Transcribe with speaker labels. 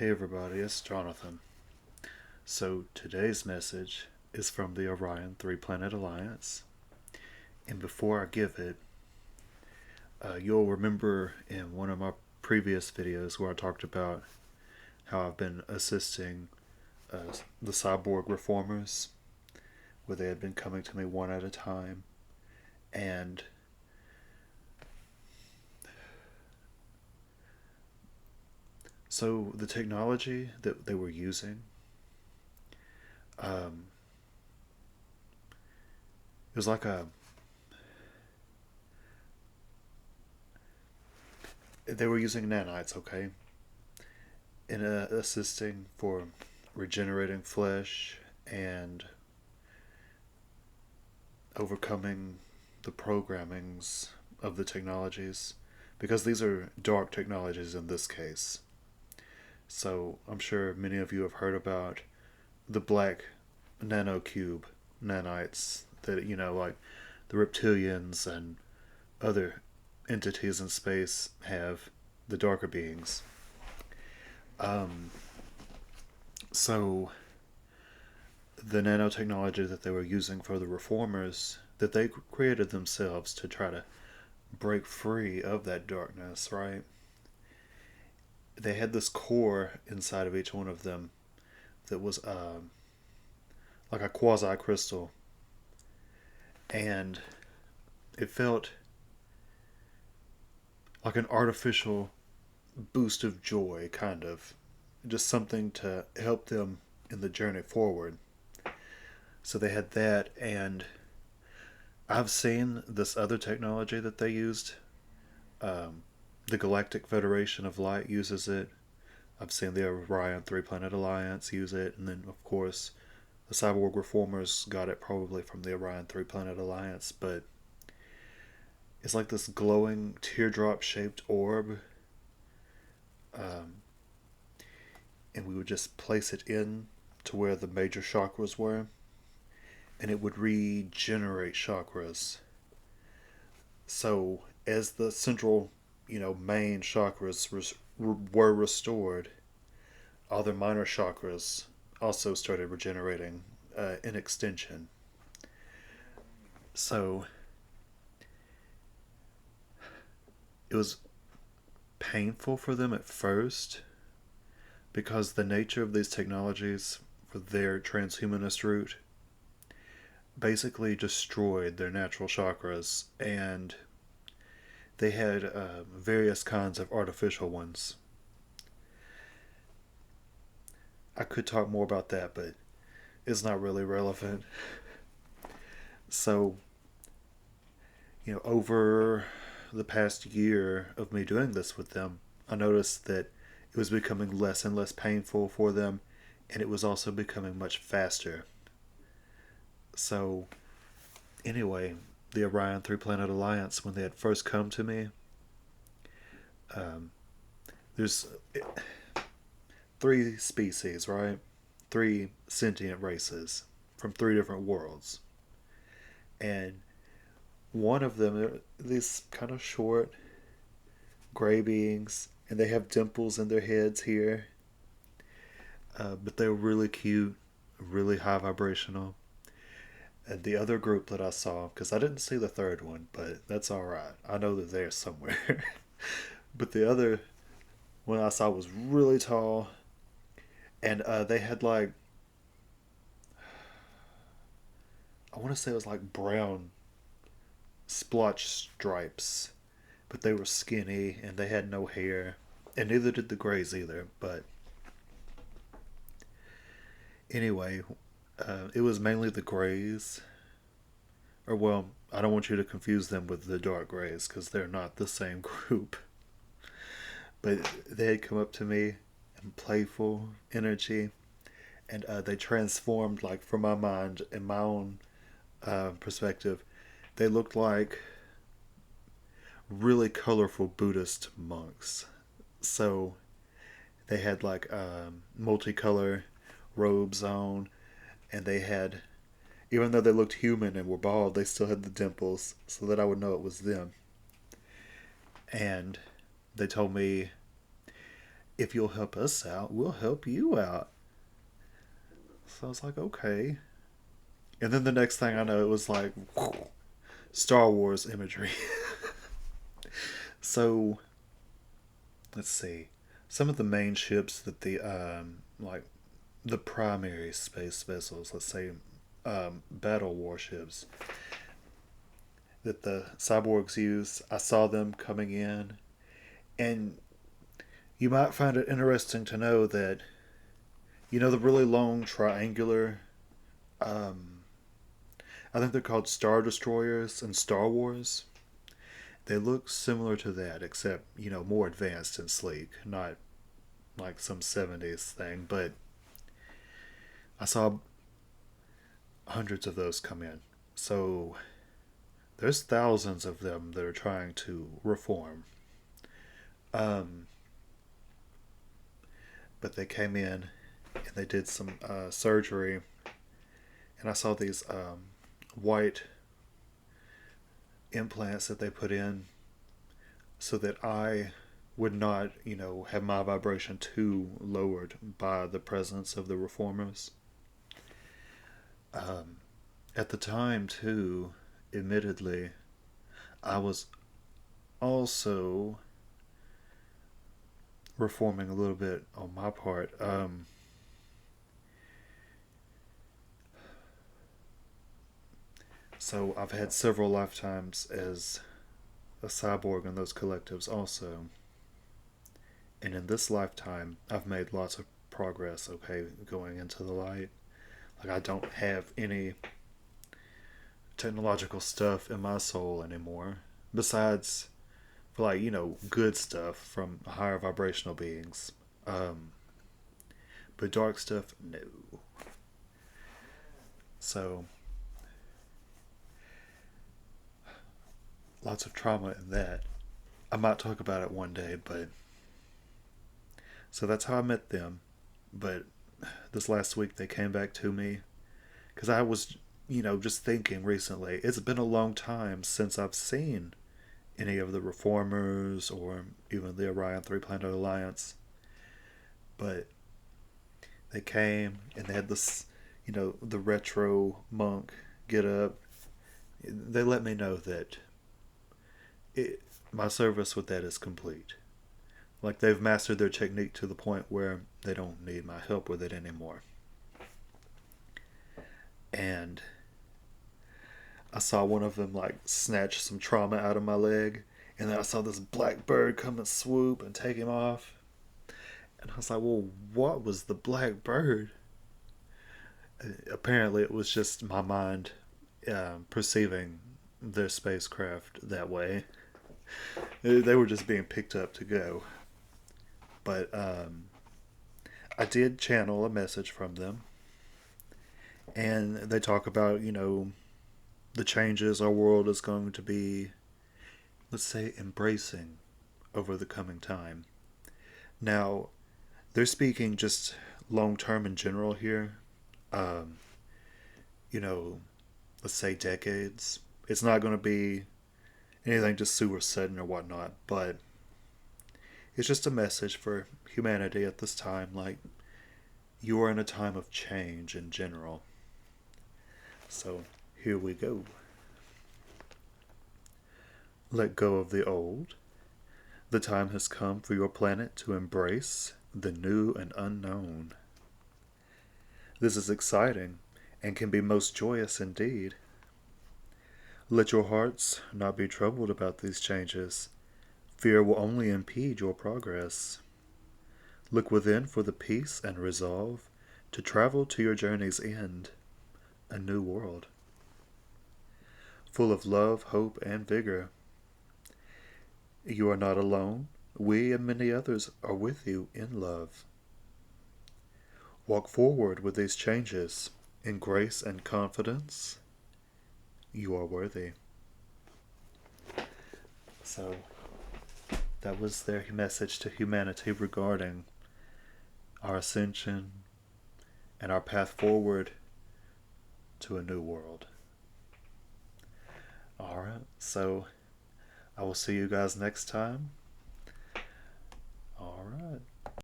Speaker 1: Hey everybody, it's Jonathan. So today's message is from the Orion Three Planet Alliance. And before I give it, you'll remember in one of my previous videos where I talked about how I've been assisting the cyborg reformers, where they had been coming to me one at a time. And so the technology that they were using, um, it was like they were using nanites, okay, in assisting for regenerating flesh and overcoming the programmings of the technologies, because these are dark technologies in this case. So I'm sure many of you have heard about the black nanocube nanites that, like the reptilians and other entities in space have, the darker beings. Um, so the nanotechnology that they were using for the reformers, that they created themselves to try to break free of that darkness, right? They had this core inside of each one of them that was like a quasi crystal, and it felt like an artificial boost of joy, kind of. Just something to help them in the journey forward. So they had that, and I've seen this other technology that they used. Um, the Galactic Federation of Light uses it. I've seen the Orion Three Planet Alliance use it, and then, of course, the Cyborg Reformers got it probably from the Orion Three Planet Alliance. But it's like this glowing teardrop shaped orb, um, and we would just place it in to where the major chakras were, and it would regenerate chakras. So as the central, main chakras were restored, all the minor chakras also started regenerating in extension. So it was painful for them at first because the nature of these technologies for their transhumanist route basically destroyed their natural chakras, and they had various kinds of artificial ones. I could talk more about that, but it's not really relevant. So, over the past year of me doing this with them, I noticed that it was becoming less and less painful for them, and it was also becoming much faster. So, anyway, the Orion Three Planet Alliance, when they had first come to me, um, there's three species, right? Three sentient races from three different worlds. And one of them, are these kind of short gray beings, and they have dimples in their heads here. But they're really cute, really high vibrational. And the other group that I saw, because I didn't see the third one, but that's alright. I know that they're somewhere. But the other one I saw was really tall, and they had like, I want to say it was like brown splotch stripes, but they were skinny and they had no hair, and neither did the grays either. But anyway, it was mainly the grays, or well, I don't want you to confuse them with the dark grays because they're not the same group. But they had come up to me in playful energy, and they transformed, like, from my mind and my own perspective. They looked like really colorful Buddhist monks. So they had like multicolor robes on, and they had, even though they looked human and were bald, they still had the dimples so that I would know it was them. And they told me if you'll help us out, we'll help you out. So I was like, okay. And then the next thing I know, it was like Star Wars imagery. So let's see. Some of the main ships that like the primary space vessels, let's say battle warships that the cyborgs use, I saw them coming in. And you might find it interesting to know that, the really long triangular, um, I think they're called Star Destroyers in Star Wars. They look similar to that, except, more advanced and sleek. Not like some 70s thing, but I saw hundreds of those come in. So there's thousands of them that are trying to reform. Um, but they came in and they did some surgery, and I saw these white implants that they put in so that I would not, have my vibration too lowered by the presence of the reformers. Um, at the time, too, admittedly, I was also reforming a little bit on my part. So I've had several lifetimes as a cyborg in those collectives also. And in this lifetime, I've made lots of progress, okay, going into the light. Like, I don't have any technological stuff in my soul anymore. Besides, for like, good stuff from higher vibrational beings. But dark stuff, no. So, lots of trauma in that. I might talk about it one day, but. So that's how I met them. But this last week they came back to me because I was, just thinking recently, it's been a long time since I've seen any of the reformers or even the Orion Three Planet Alliance. But they came and they had this, the retro monk get up. They let me know that my service with that is complete. Like, they've mastered their technique to the point where they don't need my help with it anymore. And I saw one of them like snatch some trauma out of my leg, and then I saw this black bird come and swoop and take him off. And I was like, well, what was the black bird? Apparently, it was just my mind perceiving their spacecraft that way. They were just being picked up to go. But I did channel a message from them. And they talk about, the changes our world is going to be, let's say, embracing over the coming time. Now, they're speaking just long term in general here. Um, you know, let's say decades. It's not going to be anything just super sudden or whatnot, but it's just a message for humanity at this time. Like, you are in a time of change in general. So, here we go. Let go of the old. The time has come for your planet to embrace the new and unknown. This is exciting and can be most joyous indeed. Let your hearts not be troubled about these changes. Fear will only impede your progress. Look within for the peace and resolve to travel to your journey's end, a new world. Full of love, hope, and vigor. You are not alone. We and many others are with you in love. Walk forward with these changes in grace and confidence. You are worthy. So, that was their message to humanity regarding our ascension and our path forward to a new world. Alright, so I will see you guys next time.